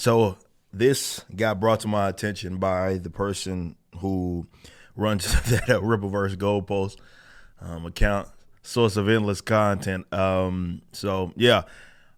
So this got brought to my attention by the person who runs that Rippaverse goalpost account, source of endless content. So yeah,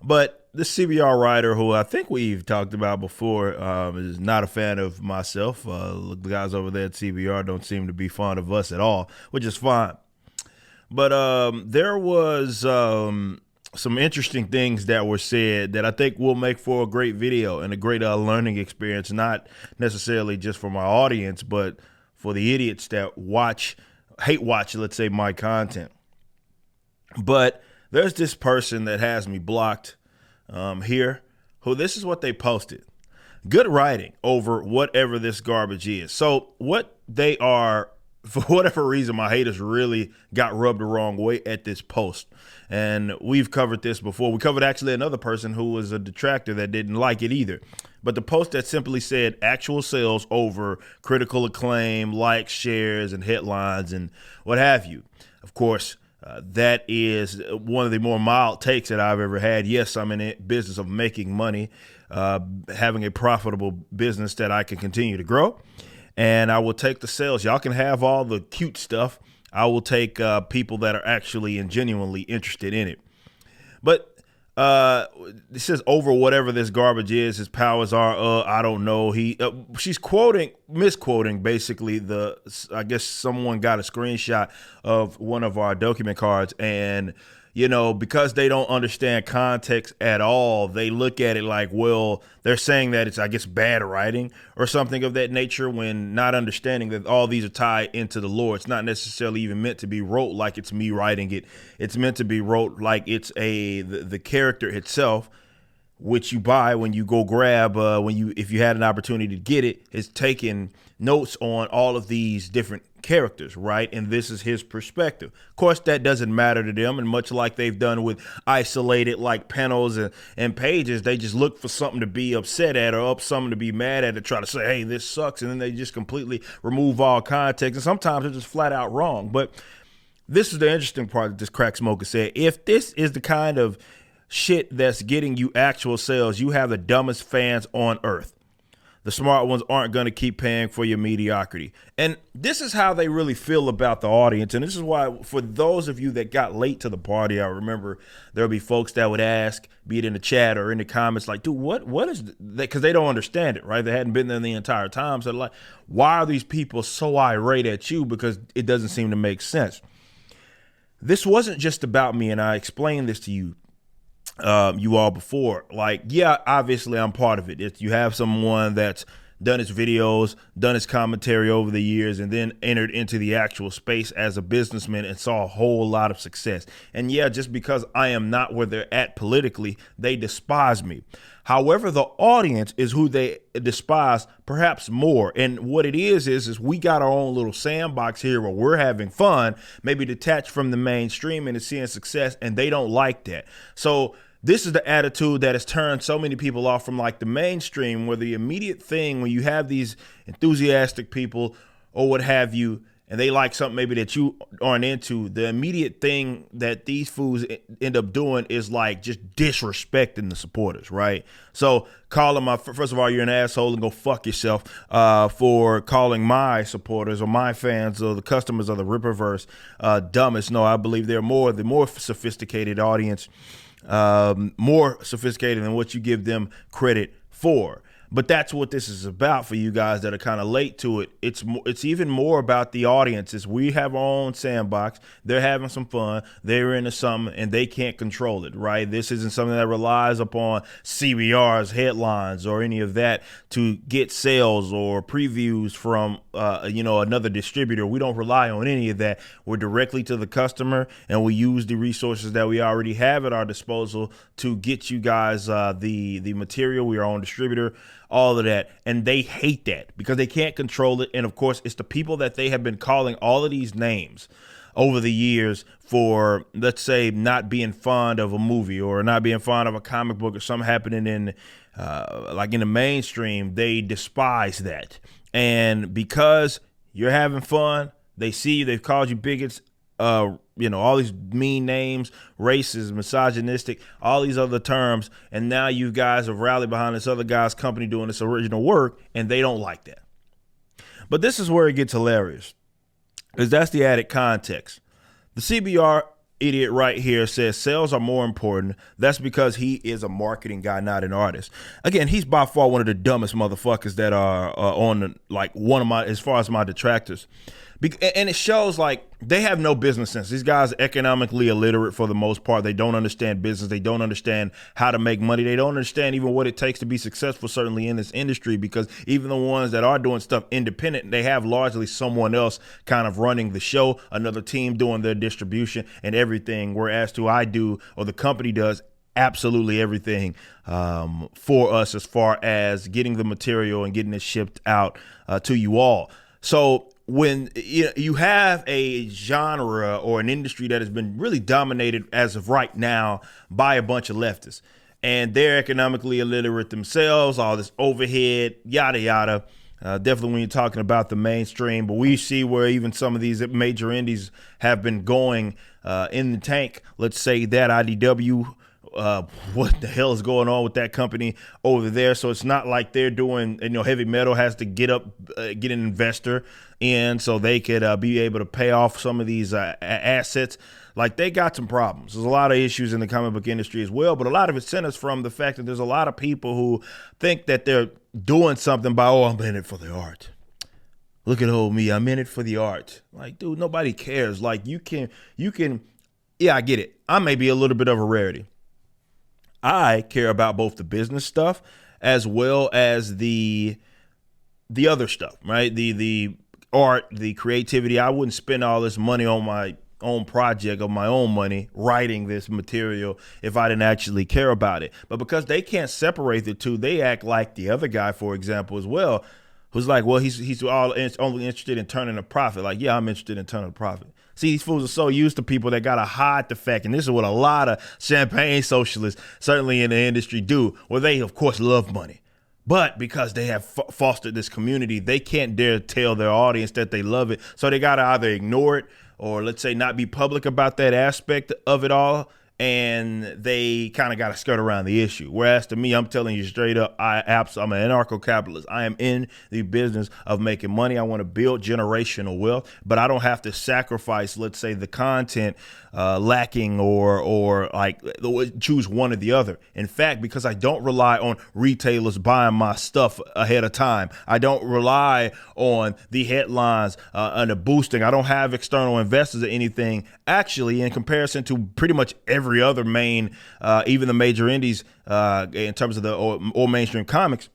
but this CBR writer, who I think we've talked about before, is not a fan of myself. The guys over there at CBR don't seem to be fond of us at all, which is fine. But there was some interesting things that were said that I think will make for a great video and a great learning experience, not necessarily just for my audience, but for the idiots that hate watch, let's say, my content. But there's this person that has me blocked here, who this is what they posted. Good writing over whatever this garbage is. So what they are, for whatever reason, my haters really got rubbed the wrong way at this post. And we've covered this before. We covered actually another person who was a detractor that didn't like it either. But the post that simply said actual sales over critical acclaim, likes, shares, and headlines, and what have you. Of course, that is one of the more mild takes that I've ever had. Yes, I'm in the business of making money, having a profitable business that I can continue to grow. And I will take the sales. Y'all can have all the cute stuff. I will take people that are actually and genuinely interested in it. But it says over whatever this garbage is, his powers are, I don't know. She's misquoting basically I guess someone got a screenshot of one of our document cards, and because they don't understand context at all, they look at it like, well, they're saying that it's, I guess, bad writing or something of that nature, when not understanding that all these are tied into the lore. It's not necessarily even meant to be wrote like it's me writing it. It's meant to be wrote like it's the character itself, which you buy when you go grab, if you had an opportunity to get it, is taking notes on all of these different characters, right? And this is his perspective. Of course, that doesn't matter to them. And much like they've done with isolated like panels and pages, they just look for something to be upset at or something to be mad at, to try to say, hey, this sucks. And then they just completely remove all context. And sometimes it's just flat out wrong. But this is the interesting part that this crack smoker said. If this is the kind of shit that's getting you actual sales, you have the dumbest fans on earth. The smart ones aren't going to keep paying for your mediocrity. And this is how they really feel about the audience. And this is why, for those of you that got late to the party, I remember there'll be folks that would ask, be it in the chat or in the comments, like, dude, what is that? Because they don't understand it, right? They hadn't been there the entire time. So like, why are these people so irate at you? Because it doesn't seem to make sense. This wasn't just about me, and I explained this to you all before. Like, yeah, obviously I'm part of it. If you have someone that's done his videos, done his commentary over the years, and then entered into the actual space as a businessman and saw a whole lot of success. And yeah, just because I am not where they're at politically, they despise me. However, the audience is who they despise perhaps more. And what it is we got our own little sandbox here where we're having fun, maybe detached from the mainstream and seeing success, and they don't like that. So this is the attitude that has turned so many people off from like the mainstream, where the immediate thing when you have these enthusiastic people or what have you, and they like something maybe that you aren't into, the immediate thing that these fools end up doing is like just disrespecting the supporters, right? So calling first of all, you're an asshole and go fuck yourself for calling my supporters or my fans or the customers of the Rippaverse dumbest. No, I believe they're the more sophisticated audience, more sophisticated than what you give them credit for. But that's what this is about for you guys that are kind of late to it. It's even more about the audiences. We have our own sandbox. They're having some fun. They're into something, and they can't control it, right? This isn't something that relies upon CBR's headlines or any of that to get sales or previews from, another distributor. We don't rely on any of that. We're directly to the customer, and we use the resources that we already have at our disposal to get you guys the material. We are our own distributor. All of that. And they hate that because they can't control it. And of course, it's the people that they have been calling all of these names over the years for, let's say, not being fond of a movie or not being fond of a comic book or something happening in the mainstream. They despise that. And because you're having fun, they see you, they've called you bigots, all these mean names, racist, misogynistic, all these other terms. And now you guys have rallied behind this other guy's company doing this original work, and they don't like that. But this is where it gets hilarious, because that's the added context. The CBR idiot right here says sales are more important. That's because he is a marketing guy, not an artist. Again, he's by far one of the dumbest motherfuckers that are one of my, as far as my detractors. And it shows like they have no business sense. These guys are economically illiterate for the most part. They don't understand business. They don't understand how to make money. They don't understand even what it takes to be successful, certainly in this industry, because even the ones that are doing stuff independent, they have largely someone else kind of running the show, another team doing their distribution and everything, whereas I do, or the company does, absolutely everything for us as far as getting the material and getting it shipped out to you all. So when you have a genre or an industry that has been really dominated as of right now by a bunch of leftists, and they're economically illiterate themselves, all this overhead, yada, yada, definitely when you're talking about the mainstream, but we see where even some of these major indies have been going in the tank. Let's say that IDW, what the hell is going on with that company over there? So it's not like they're doing, heavy metal has to get an investor in so they could be able to pay off some of these assets. Like, they got some problems. There's a lot of issues in the comic book industry as well, but a lot of it centers from the fact that there's a lot of people who think that they're doing something by, I'm in it for the art. Look at old me, I'm in it for the art. Like, dude, nobody cares. Like, you can, yeah, I get it. I may be a little bit of a rarity. I care about both the business stuff as well as the other stuff, right? The art, the creativity. I wouldn't spend all this money on my own project of my own money writing this material if I didn't actually care about it. But because they can't separate the two, they act like the other guy, for example, as well, who's like, well, he's only interested in turning a profit. Like, yeah, I'm interested in turning a profit. See, these fools are so used to people that got to hide the fact, and this is what a lot of champagne socialists, certainly in the industry, do, where they, of course, love money. But because they have fostered this community, they can't dare tell their audience that they love it. So they got to either ignore it or, let's say, not be public about that aspect of it all. And they kind of got to skirt around the issue. Whereas to me, I'm telling you straight up, I'm an anarcho-capitalist. I am in the business of making money. I want to build generational wealth, but I don't have to sacrifice, let's say, the content lacking or like choose one or the other. In fact, because I don't rely on retailers buying my stuff ahead of time, I don't rely on the headlines and the boosting. I don't have external investors or anything. Actually, in comparison to pretty much every other main, even the major indies in terms of the or mainstream comics,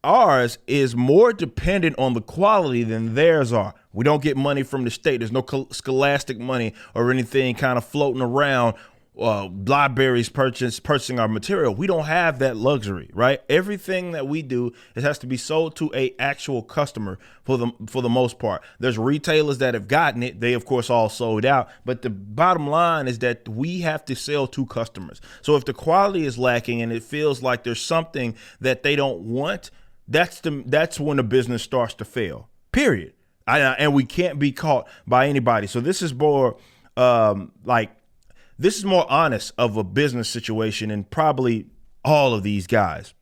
ours is more dependent on the quality than theirs are. We don't get money from the state. There's no scholastic money or anything kind of floating around, libraries purchasing our material. We don't have that luxury, right? Everything that we do, it has to be sold to a actual customer for the most part. There's retailers that have gotten it. They, of course, all sold out. But the bottom line is that we have to sell to customers. So if the quality is lacking and it feels like there's something that they don't want, that's when the business starts to fail, period. And we can't be caught by anybody. So this is more this is more honest of a business situation than probably all of these guys.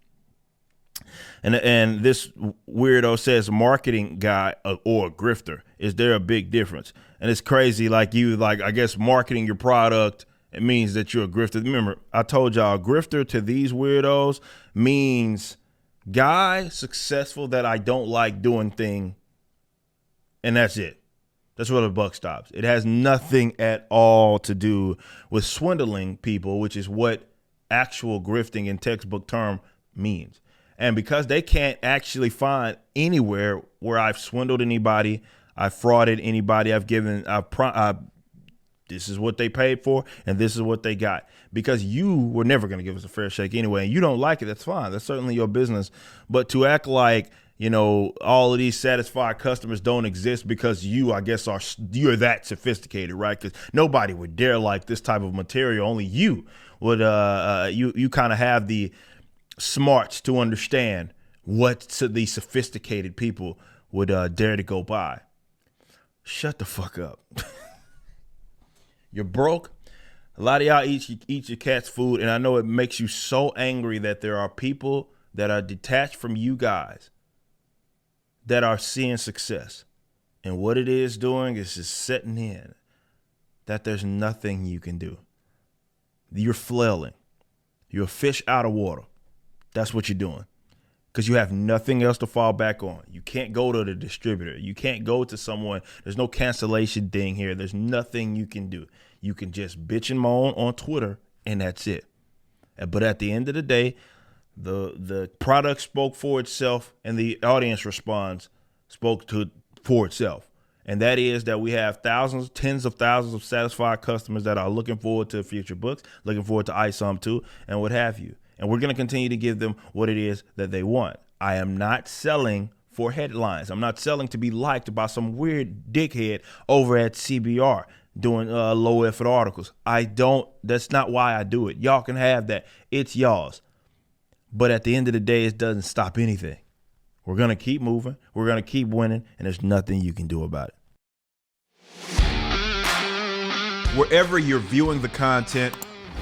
And this weirdo says marketing guy or a grifter. Is there a big difference? And it's crazy. I guess marketing your product, it means that you're a grifter. Remember, I told y'all, a grifter to these weirdos means guy successful that I don't like doing thing. And that's it. That's where the buck stops. It has nothing at all to do with swindling people, which is what actual grifting in textbook term means. And because they can't actually find anywhere where I've swindled anybody, I've frauded anybody, this is what they paid for and this is what they got. Because you were never going to give us a fair shake anyway, and you don't like it, that's fine. That's certainly your business. But to act like, all of these satisfied customers don't exist because you, I guess, you're that sophisticated, right? Because nobody would dare like this type of material. Only you would, you kind of have the smarts to understand what the sophisticated people would dare to go buy. Shut the fuck up. You're broke. A lot of y'all eat your cat's food, and I know it makes you so angry that there are people that are detached from you guys that are seeing success. And what it is doing is just setting in that there's nothing you can do. You're flailing. You're a fish out of water. That's what you're doing. Because you have nothing else to fall back on. You can't go to the distributor. You can't go to someone. There's no cancellation thing here. There's nothing you can do. You can just bitch and moan on Twitter, and that's it. But at the end of the day, the product spoke for itself, and the audience response spoke for itself. And that is that we have thousands, tens of thousands of satisfied customers that are looking forward to future books, looking forward to ISOM 2, and what have you. And we're going to continue to give them what it is that they want. I am not selling for headlines. I'm not selling to be liked by some weird dickhead over at CBR doing low effort articles. That's not why I do it. Y'all can have that. It's y'all's. But at the end of the day, it doesn't stop anything. We're going to keep moving. We're going to keep winning, and there's nothing you can do about it. Wherever you're viewing the content,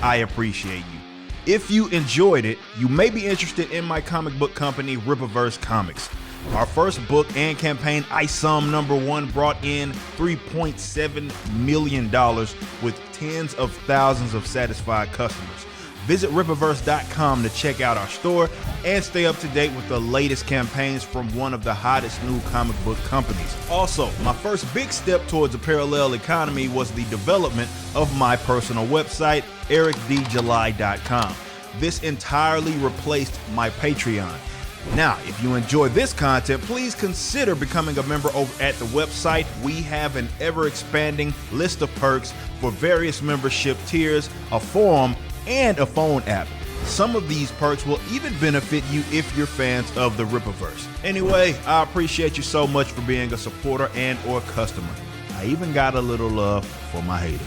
I appreciate you. If you enjoyed it, you may be interested in my comic book company, Rippaverse Comics. Our first book and campaign, ISOM #1, brought in $3.7 million with tens of thousands of satisfied customers. Visit Rippaverse.com to check out our store and stay up to date with the latest campaigns from one of the hottest new comic book companies. Also, my first big step towards a parallel economy was the development of my personal website, ericdjuly.com. This entirely replaced my Patreon. Now, if you enjoy this content, please consider becoming a member over at the website. We have an ever-expanding list of perks for various membership tiers, a forum, and a phone app. Some of these perks will even benefit you if you're fans of the Rippaverse. Anyway, I appreciate you so much for being a supporter and or customer. I even got a little love for my haters.